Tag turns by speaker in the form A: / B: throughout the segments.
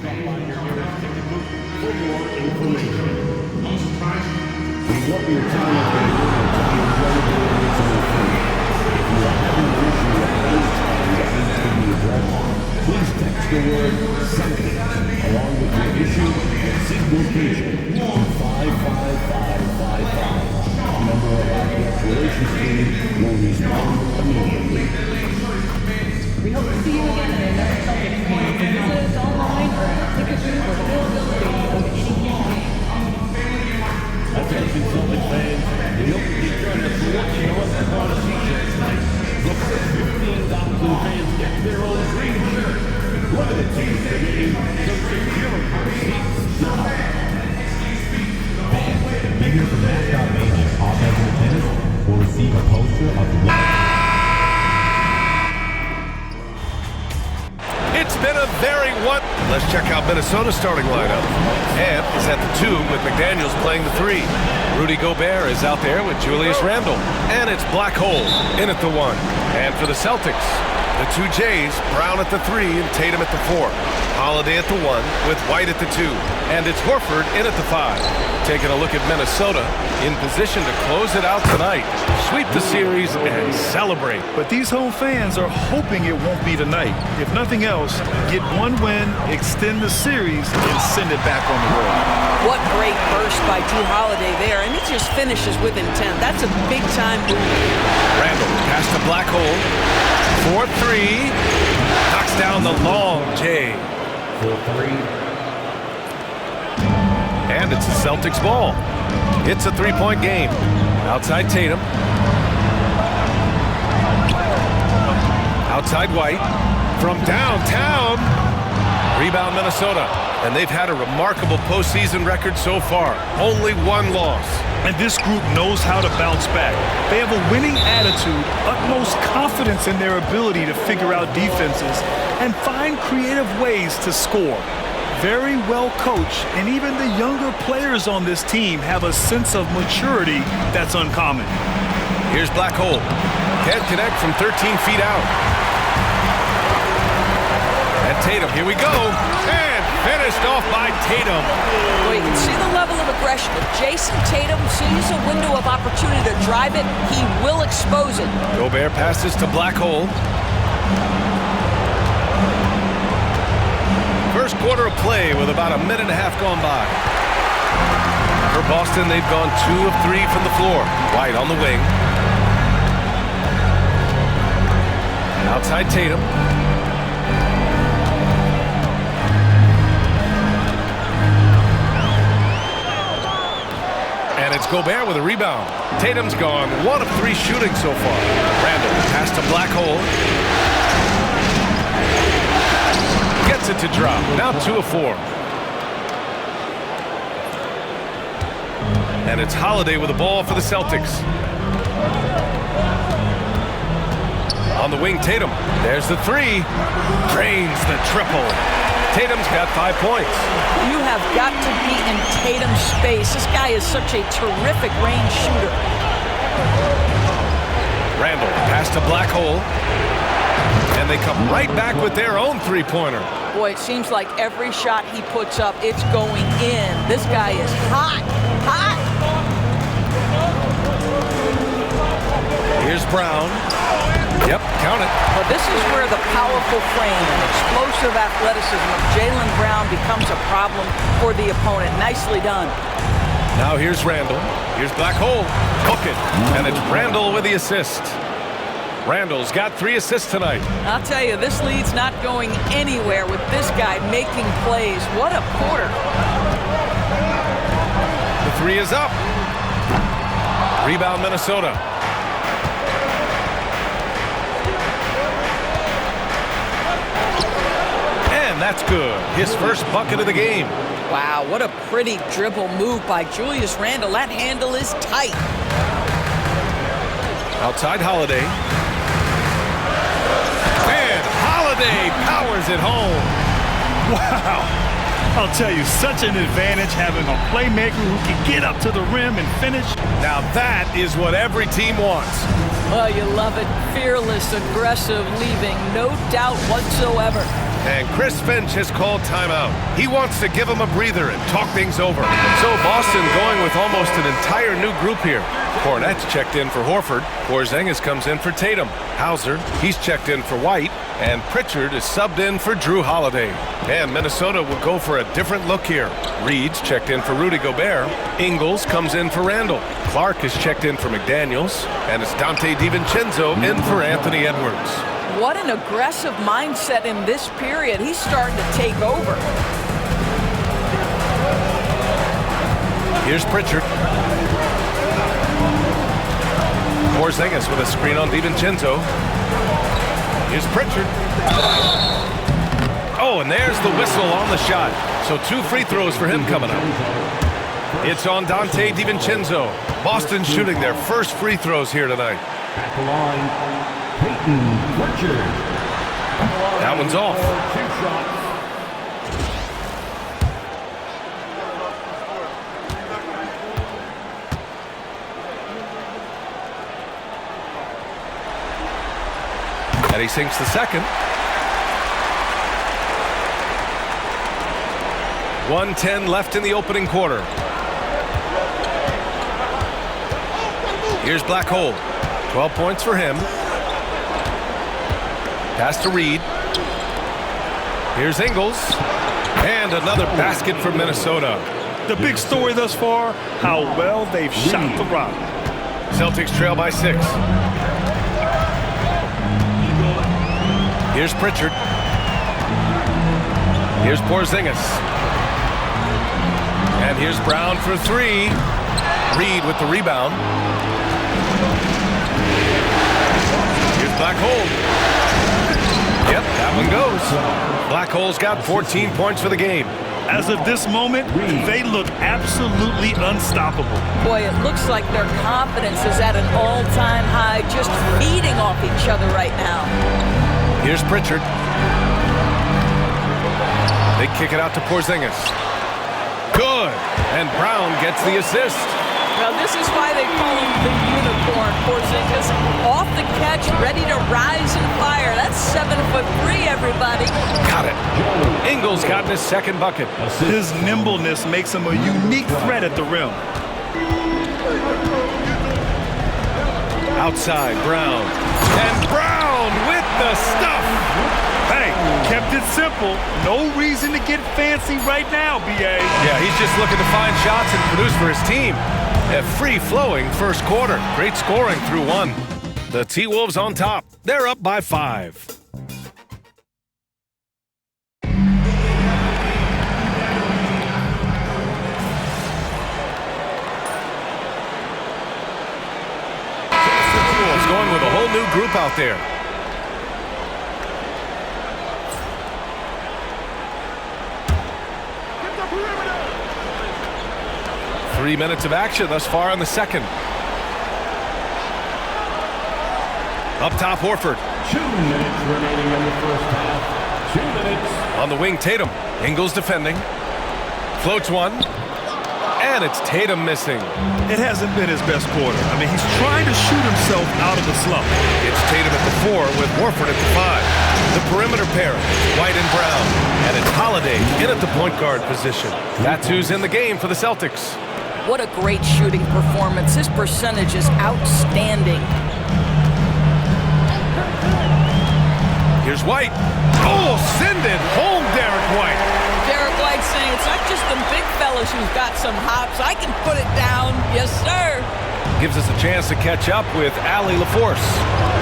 A: stop by your nearest ticket booth for more information. We want your time available to be available free. If you are having an issue at any time that needs to be addressed, please text the word "something" along with your issue and seat location to 55555. A member of our guest relations team will respond immediately.
B: We hope to see you again at another Celtics game. Visit us online or at ticket booth for availability of any campaign.
A: Attention Celtics fans, we hope you enjoyed the selection of us brought a t-shirt tonight. The first 15,000 fans get their own green shirt. Limited tickets remaining, so secure your seats now.
C: Fans, be here for Mascot Mayhem. Offensive attendants will receive a poster of the...
D: It's been a very Let's check out Minnesota's starting lineup. Ant is at the 2 with McDaniels playing the 3. Rudy Gobert is out there with Julius Randle. And it's Black Hole in at the 1. And for the Celtics, the 2 Jays, Brown at the 3 and Tatum at the 4. Holiday at the 1 with White at the 2. And it's Horford in at the 5. Taking a look at Minnesota, in position to close it out tonight. Sweep the series and celebrate.
E: But these home fans are hoping it won't be tonight. If nothing else, get one win, extend the series, and send it back on the road.
F: What great burst by Drew Holiday there, and he just finishes with intent. That's a big-time move.
D: Randle pass to Black Hole. 4-3. Knocks down the long J.
A: 4-3.
D: And it's the Celtics ball. It's a 3-point game. Outside Tatum. Outside White. From downtown. Rebound Minnesota. And they've had a remarkable postseason record so far. Only one loss.
E: And this group knows how to bounce back. They have a winning attitude, utmost confidence in their ability to figure out defenses, and find creative ways to score. Very well coached, and even the younger players on this team have a sense of maturity that's uncommon.
D: Here's Black Hole. Can't connect from 13 feet out. And Tatum, here we go. And finished off by Tatum.
F: Well, you can see the level of aggression. If Jason Tatum sees a window of opportunity to drive it, he will expose it.
D: Gobert passes to Black Hole. First quarter of play with about a minute and a half gone by. For Boston, they've gone 2 of 3 from the floor. White on the wing. Outside Tatum. And it's Gobert with a rebound. Tatum's gone 1 of 3 shooting so far. Randle pass to Black Hole. Gets it to drop. Now 2 of 4. And it's Holiday with the ball for the Celtics. On the wing, Tatum. There's the 3. Drains the triple. Tatum's got 5 points.
F: You have got to be in Tatum's space. This guy is such a terrific range shooter.
D: Randle pass to Black Hole. And they come right back with their own 3-pointer.
F: Boy, it seems like every shot he puts up, it's going in. This guy is hot, hot.
D: Here's Brown. Yep, count it.
F: Well, this is where the powerful frame and explosive athleticism of Jaylen Brown becomes a problem for the opponent. Nicely done.
D: Now here's Randle. Here's Black Hole. Hook it. And it's Randle with the assist. Randle's got 3 assists tonight.
F: I'll tell you, this lead's not going anywhere with this guy making plays. What a quarter.
D: The 3 is up. Rebound Minnesota. And that's good. His first bucket of the game.
F: Wow, what a pretty dribble move by Julius Randle. That handle is tight.
D: Outside Holiday. And Holiday powers it home.
E: Wow, I'll tell you, such an advantage having a playmaker who can get up to the rim and finish.
D: Now that is what every team wants.
F: Well, you love it. Fearless, aggressive, leaving no doubt whatsoever.
D: And Chris Finch has called timeout. He wants to give him a breather and talk things over. So Boston going with almost an entire new group here. Kornet's checked in for Horford. Porzingis comes in for Tatum. Hauser, he's checked in for White. And Pritchard is subbed in for Drew Holiday. And Minnesota will go for a different look here. Reed's checked in for Rudy Gobert. Ingles comes in for Randall. Clark is checked in for McDaniels. And it's Dante DiVincenzo in for Anthony Edwards.
F: What an aggressive mindset in this period. He's starting to take over.
D: Here's Pritchard. Porzingis with a screen on DiVincenzo. Here's Pritchard. Oh, and there's the whistle on the shot. So 2 free throws for him coming up. It's on Dante DiVincenzo. Boston shooting their first free throws here tonight.
A: At the line, Peyton Pritchard.
D: That one's off.
A: 2 shots.
D: And he sinks the second. 1:10 left in the opening quarter. Here's Black Hole. 12 points for him. Pass to Reed. Here's Ingles. And another basket for Minnesota.
E: The big story thus far, how well they've shot the rock.
D: Celtics trail by 6. Here's Pritchard. Here's Porzingis. And here's Brown for 3. Reed with the rebound. Here's Black Hole. Yep, that one goes. Black Hole's got 14 points for the game.
E: As of this moment, they look absolutely unstoppable.
F: Boy, it looks like their confidence is at an all-time high, just feeding off each other right now.
D: Here's Pritchard. They kick it out to Porzingis. Good. And Brown gets the assist.
F: Now, this is why they call him the unicorn. Porzingis off the catch, ready to rise and fire. That's 7'3", everybody.
D: Got it. Ingles got his second bucket.
E: His nimbleness makes him a unique threat at the rim.
D: Outside, Brown. And Brown with the stuff.
E: Hey, kept it simple. No reason to get fancy right now, B.A.
D: Yeah, he's just looking to find shots and produce for his team. A free-flowing first quarter. Great scoring through 1. The T-Wolves on top. They're up by 5. T-Wolves going with a whole new group out there. Three minutes of action thus far in the second. Up top, Horford.
A: 2 minutes remaining in the first half. 2 minutes.
D: On the wing, Tatum. Ingles defending. Floats one. And it's Tatum missing.
E: It hasn't been his best quarter. I mean, he's trying to shoot himself out of the slump.
D: It's Tatum at the 4 with Horford at the 5. The perimeter pair, White and Brown. And it's Holiday in at the point guard position. That's who's in the game for the Celtics.
F: What a great shooting performance. His percentage is outstanding.
D: Here's White. Oh, send it home, Derek White.
F: Derek White saying it's not just the big fellas who've got some hops. I can put it down. Yes, sir.
D: Gives us a chance to catch up with Allie LaForce.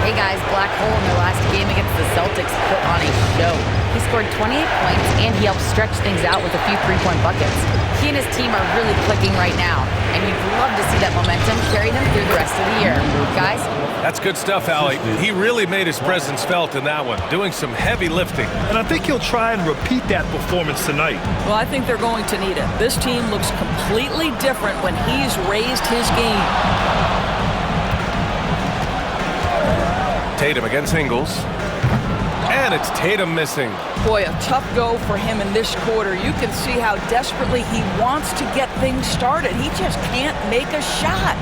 G: Hey guys, Black Hole in their last game against the Celtics put on a show. He scored 28 points and he helped stretch things out with a few 3-point buckets. He and his team are really clicking right now, and you'd love to see that momentum carry them through the rest of the year. Guys?
D: That's good stuff, Allie. He really made his presence felt in that one, doing some heavy lifting.
E: And I think he'll try and repeat that performance tonight.
F: Well, I think they're going to need it. This team looks completely different when he's raised his game.
D: Tatum against Ingles. And it's Tatum missing.
F: Boy, a tough go for him in this quarter. You can see how desperately he wants to get things started. He just can't make a shot.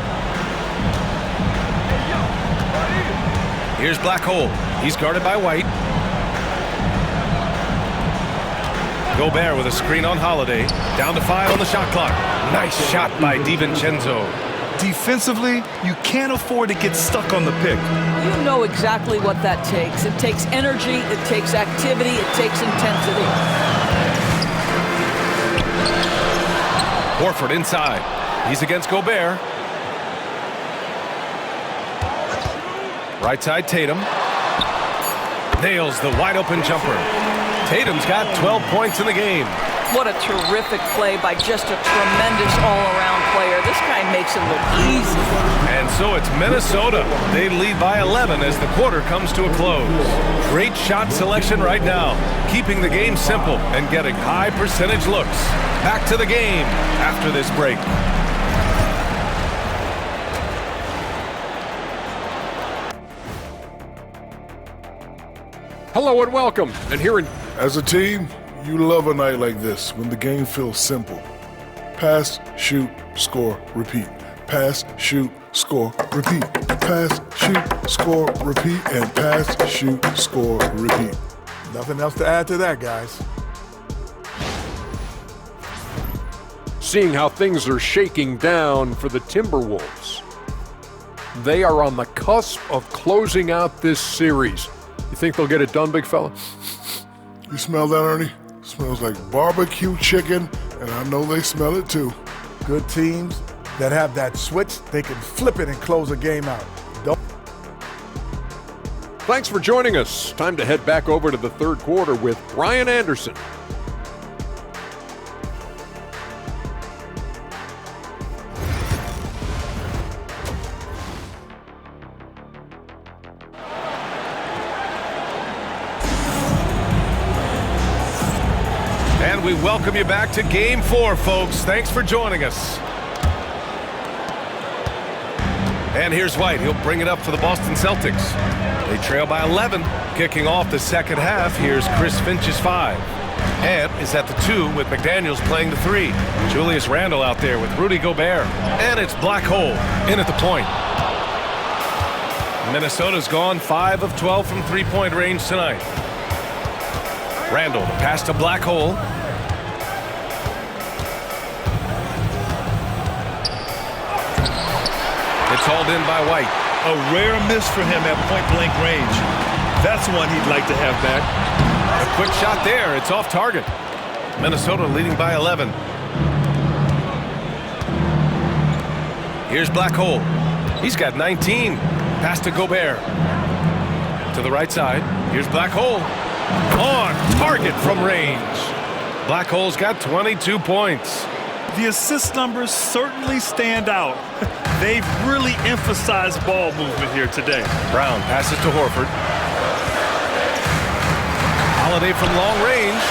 D: Here's Black Hole. He's guarded by White. Gobert with a screen on Holiday. Down to 5 on the shot clock. Nice shot by DiVincenzo.
E: Defensively, you can't afford to get stuck on the pick.
F: You know exactly what that takes. It takes energy, it takes activity, it takes intensity.
D: Horford inside. He's against Gobert. Right side, Tatum. Nails the wide open jumper. Tatum's got 12 points in the game.
F: What a terrific play by just a tremendous all-around player. This guy makes it look easy.
D: And so it's Minnesota. They lead by 11 as the quarter comes to a close. Great shot selection right now, keeping the game simple and getting high percentage looks. Back to the game after this break.
H: Hello and welcome. And here in
I: As a team, you love a night like this when the game feels simple. Pass, shoot, score, repeat. Pass, shoot, score, repeat. Pass, shoot, score, repeat. And pass, shoot, score, repeat.
J: Nothing else to add to that, guys.
H: seeing how things are shaking down for the Timberwolves. They are on the cusp of closing out this series. You think they'll get it done, big fella?
I: You smell that, Ernie? Smells like barbecue chicken, and I know they smell it too.
J: Good teams that have that switch, they can flip it and close a game out.
H: Thanks for joining us. Time to head back over to the third quarter with Brian Anderson.
D: And we welcome you back to Game 4, folks. Thanks for joining us. And here's White. He'll bring it up for the Boston Celtics. They trail by 11. Kicking off the second half, here's Chris Finch's 5. Ant is at the 2 with McDaniels playing the 3. Julius Randle out there with Rudy Gobert. And it's Black Hole in at the point. Minnesota's gone 5 of 12 from three-point range tonight. Randle, the pass to Black Hole. It's hauled in by White.
E: A rare miss for him at point-blank range. That's one he'd like to have back.
D: A quick shot there. It's off target. Minnesota leading by 11. Here's Black Hole. He's got 19. Pass to Gobert. To the right side. Here's Black Hole. On target from range. Black Hole's got 22 points.
E: The assist numbers certainly stand out. They've really emphasized ball movement here today.
D: Brown passes to Horford. Holiday from long range.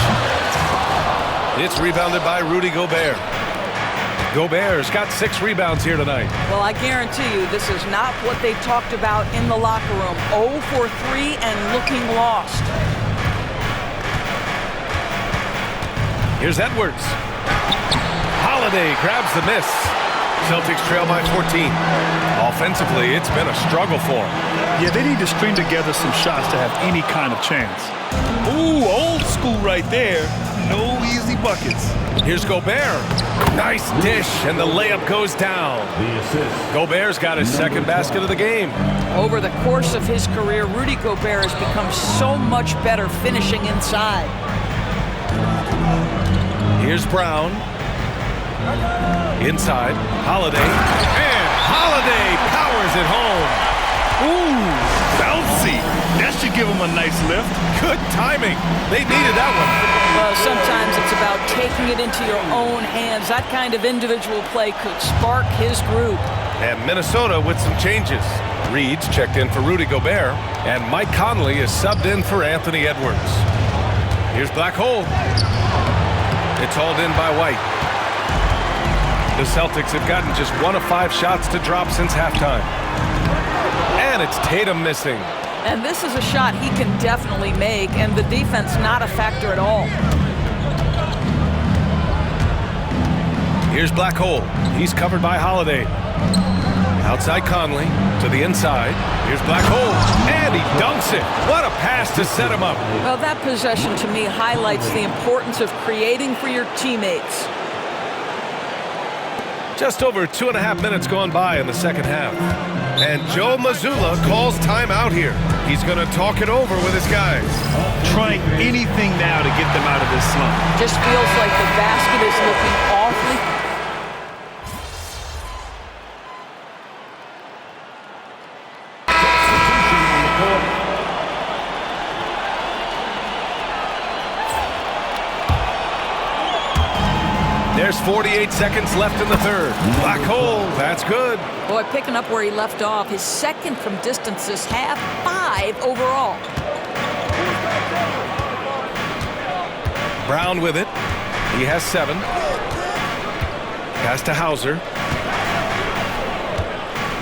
D: It's rebounded by Rudy Gobert. Gobert's got 6 rebounds here tonight.
F: Well, I guarantee you this is not what they talked about in the locker room. 0 for 3 and looking lost.
D: Here's Edwards. Holiday grabs the miss. Celtics trail by 14. Offensively, it's been a struggle for them.
E: Yeah, they need to string together some shots to have any kind of chance. Ooh, old school right there. No easy buckets.
D: Here's Gobert. Nice dish, and the layup goes down. Gobert's got his second basket of the game.
F: Over the course of his career, Rudy Gobert has become so much better finishing inside.
D: Here's Brown. Inside, Holiday. And Holiday powers it home.
E: Ooh, bouncy. That should give him a nice lift.
D: Good timing. They needed that one.
F: Well, sometimes it's about taking it into your own hands. That kind of individual play could spark his group.
D: And Minnesota with some changes. Reed's checked in for Rudy Gobert, and Mike Conley is subbed in for Anthony Edwards. Here's Black Hole. It's hauled in by White. The Celtics have gotten just 1 of 5 shots to drop since halftime. And it's Tatum missing.
F: And this is a shot he can definitely make, and the defense not a factor at all.
D: Here's Black Hole. He's covered by Holiday. Outside Conley to the inside. Here's Black Hole, and he dunks it. What a pass to set him up.
F: Well, that possession to me highlights the importance of creating for your teammates.
D: Just over 2.5 minutes gone by in the second half. And Joe Mazzulla calls timeout here. He's going to talk it over with his guys.
E: Trying anything now to get them out of this slump.
F: Just feels like the basket is looking awfully.
D: There's 48 seconds left in the third. Black Hole, that's good.
F: Boy, picking up where he left off. His second from distance this half, 5 overall.
D: Brown with it. He has 7. Pass to Hauser.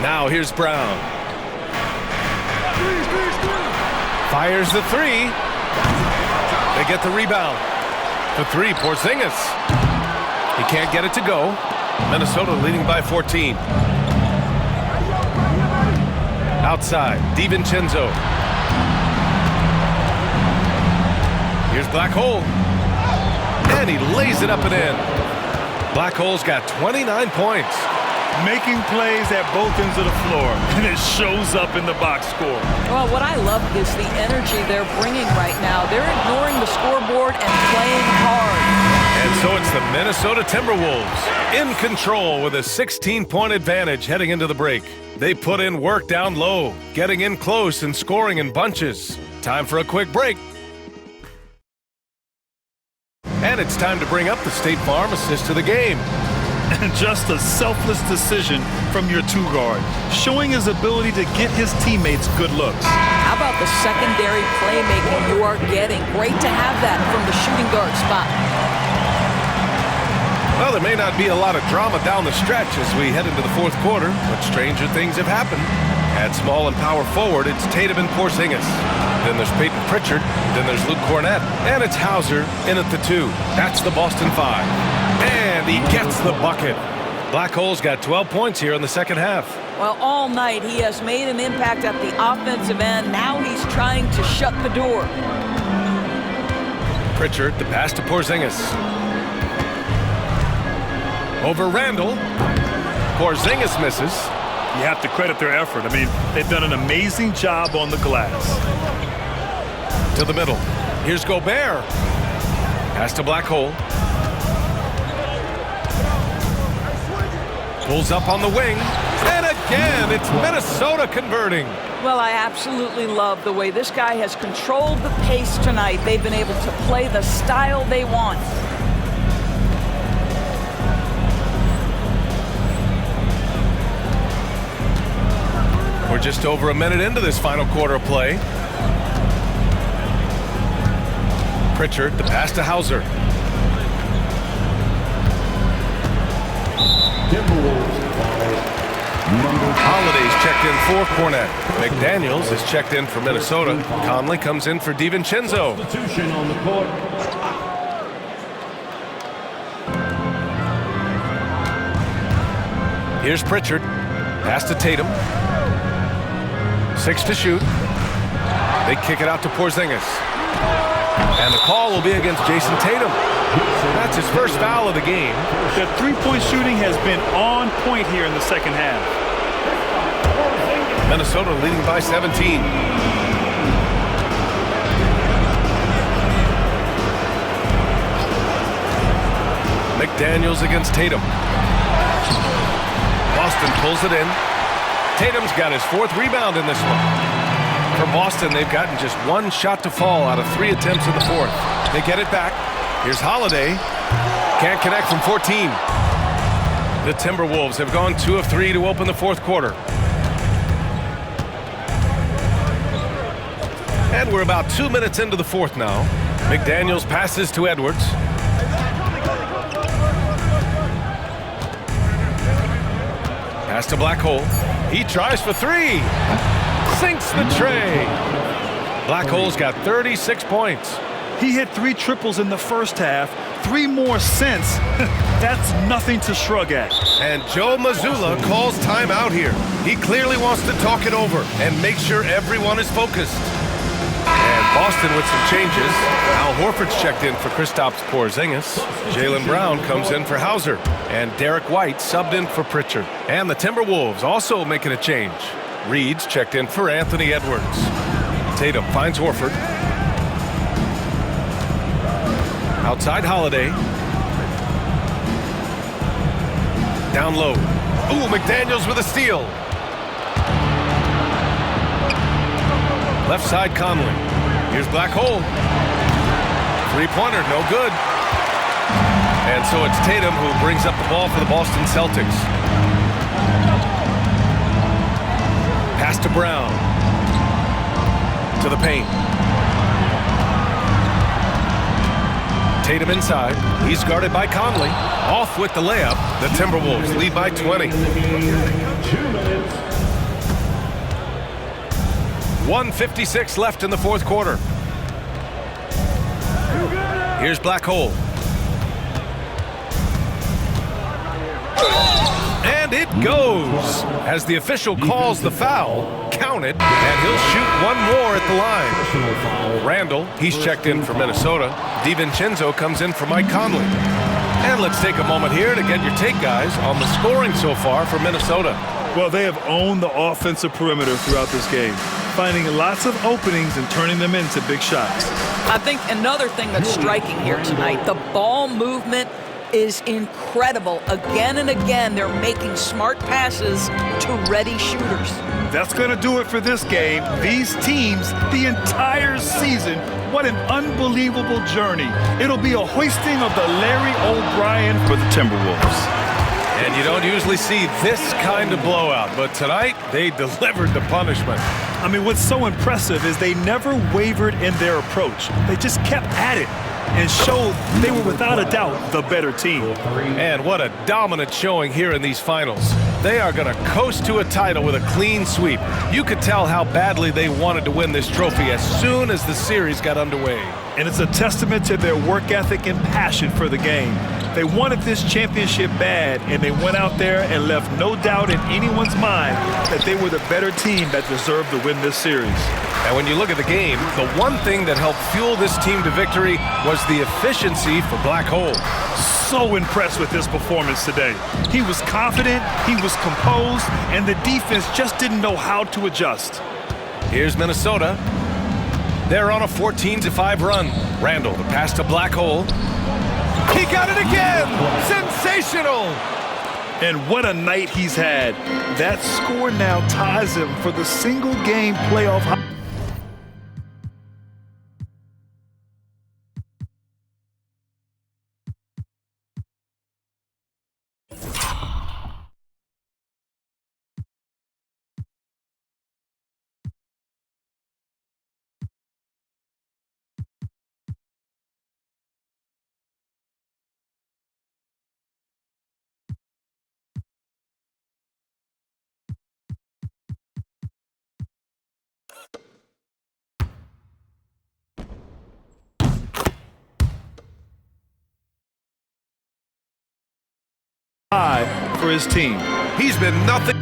D: Now here's Brown. Fires the 3. They get the rebound. The 3, Porzingis. He can't get it to go. Minnesota leading by 14. Outside, DiVincenzo. Here's Black Hole. And he lays it up and in. Black Hole's got 29 points.
E: Making plays at both ends of the floor, and it shows up in the box score.
F: Well, what I love is the energy they're bringing right now. They're ignoring the scoreboard and playing hard.
D: And so it's the Minnesota Timberwolves in control with a 16-point advantage heading into the break. They put in work down low, getting in close and scoring in bunches. Time for a quick break. And it's time to bring up the State Farm assist to the game.
E: And just a selfless decision from your 2-guard, showing his ability to get his teammates good looks.
F: How about the secondary playmaking you are getting? Great to have that from the shooting guard spot.
D: Well, there may not be a lot of drama down the stretch as we head into the fourth quarter, but stranger things have happened. At small and power forward, it's Tatum and Porzingis. Then there's Peyton Pritchard. Then there's Luke Cornett. And it's Hauser in at the 2. That's the Boston 5. And he gets the bucket. Black Hole's got 12 points here in the second half.
F: Well, all night he has made an impact at the offensive end. Now he's trying to shut the door.
D: Pritchard, the pass to Porzingis. Over Randall. Porzingis misses.
E: You have to credit their effort. I mean, they've done an amazing job on the glass.
D: To the middle. Here's Gobert. Pass to Black Hole. Pulls up on the wing. And again, it's Minnesota converting.
F: Well, I absolutely love the way this guy has controlled the pace tonight. They've been able to play the style they want.
D: We're just over a minute into this final quarter of play. Pritchard, the pass to Hauser. Holiday's checked in for Cornett. McDaniels is checked in for Minnesota. Conley comes in for DiVincenzo.
A: Substitution on the court.
D: Here's Pritchard. Pass to Tatum. 6 to shoot. They kick it out to Porzingis. And the call will be against Jason Tatum. That's his first foul of the game.
E: The three-point shooting has been on point here in the second half.
D: Minnesota leading by 17. McDaniels against Tatum. Boston pulls it in. Tatum's got his 4th rebound in this one. For Boston, they've gotten just 1 shot to fall out of 3 attempts in the 4th. They get it back. Here's Holiday. Can't connect from 14. The Timberwolves have gone 2 of 3 to open the 4th quarter. And we're about 2 minutes into the 4th now. McDaniels passes to Edwards. Pass to Black Hole. He tries for 3. sinks the tray. Black Hole's got 36 points.
E: He hit 3 triples in the first half, 3 more since. That's nothing to shrug at.
D: And Joe Mazzulla calls timeout here. He clearly wants to talk it over and make sure everyone is focused. And Boston with some changes. Al Horford's checked in for Kristaps Porzingis. Jaylen Brown comes in for Hauser. And Derek White subbed in for Pritchard. And the Timberwolves also making a change. Reed's checked in for Anthony Edwards. Tatum finds Horford. Outside Holiday. Down low. Ooh, McDaniels with a steal. Left side Conley. Here's Black Hole. Three-pointer, no good. And so it's Tatum who brings up the ball for the Boston Celtics. Pass to Brown. To the paint. Tatum inside. He's guarded by Conley. Off with the layup. The Timberwolves lead by 20. 1:56 left in the fourth quarter. Here's Black Hole. And it goes. As the official calls the foul, count it, and he'll shoot one more at the line. Randall, he's checked in for Minnesota. DiVincenzo comes in for Mike Conley. And let's take a moment here to get your take, guys, on the scoring so far for Minnesota.
E: Well, they have owned the offensive perimeter throughout this game, finding lots of openings and turning them into big shots.
F: I think another thing that's striking here tonight, the ball movement is incredible. Again and again, they're making smart passes to ready shooters.
E: That's going to do it for this game. These teams, the entire season, what an unbelievable journey. It'll be a hoisting of the Larry O'Brien for the Timberwolves.
D: And you don't usually see this kind of blowout, but tonight they delivered the punishment.
E: I mean, what's so impressive is they never wavered in their approach. They just kept at it and showed they were without a doubt the better team.
D: And what a dominant showing here in these finals. They are going to coast to a title with a clean sweep. You could tell how badly they wanted to win this trophy as soon as the series got underway.
E: And it's a testament to their work ethic and passion for the game. They wanted this championship bad, and they went out there and left no doubt in anyone's mind that they were the better team that deserved to win this series.
D: And when you look at the game, the one thing that helped fuel this team to victory was the efficiency for Black Hole.
E: So impressed with his performance today. He was confident, he was composed, and the defense just didn't know how to adjust.
D: Here's Minnesota. They're on a 14-5 run. Randall, the pass to Black Hole. He got it again! Sensational!
E: And what a night he's had. That score now ties him for the single-game playoff. For his team.
D: He's been nothing